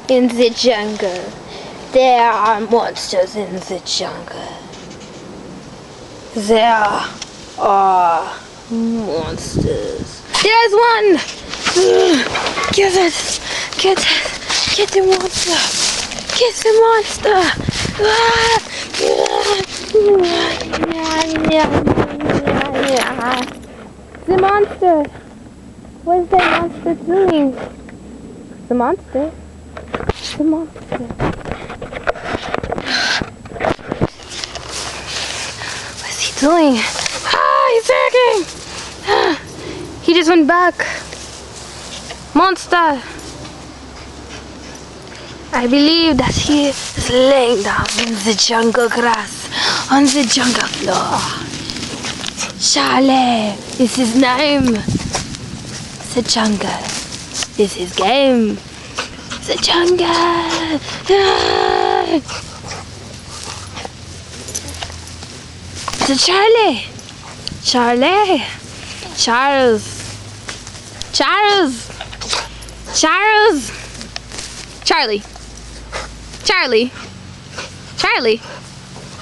in the jungle. There are monsters in the jungle. There are monsters. There's one! Get it! Get it! Get the monster! Get the monster! The monster! What's the monster doing? The monster? The monster. What's he doing? He's working! He just went back. Monster! I believe that he is laying down in the jungle grass, on the jungle floor. Charlie is his name. The jungle is his game. The jungle. The Charlie. Charlie. Charles. Charles. Charles. Charlie. Charlie. Charlie.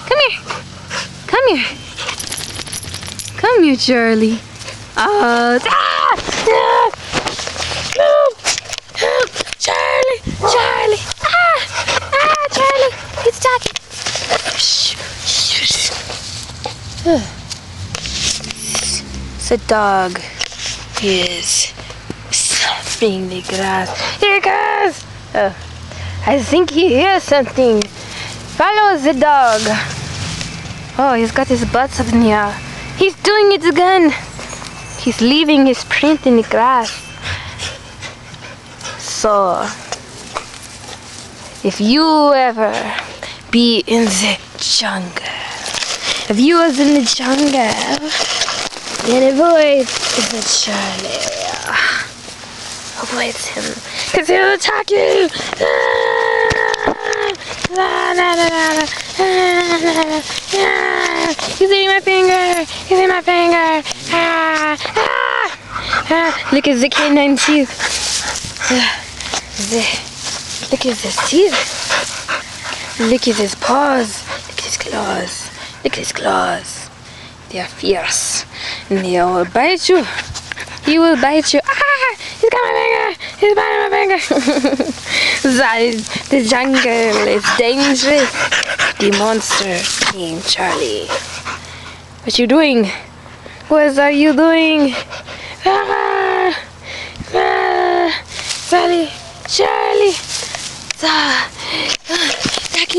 Come here. Come here. Come here, Charlie. Charlie. Charlie. Charlie. He's talking. The dog is sniffing the grass. Here it goes. I think he hears something. Follow the dog. Oh, he's got his butt up in here. He's doing it again. He's leaving his print in the grass. So, if you ever be in the jungle, if you was in the jungle, then avoid the Charlie. Avoid him, because he'll attack you. He's eating my finger. He's eating my finger. Look at the canine teeth. Look at his teeth. Look at his paws. Look at his claws. Look at his claws. They are fierce. And they will bite you. He will bite you. He's got my finger. He's biting my finger. The jungle is dangerous. The monster named Charlie. What you doing? What are you doing? Charlie. Charlie.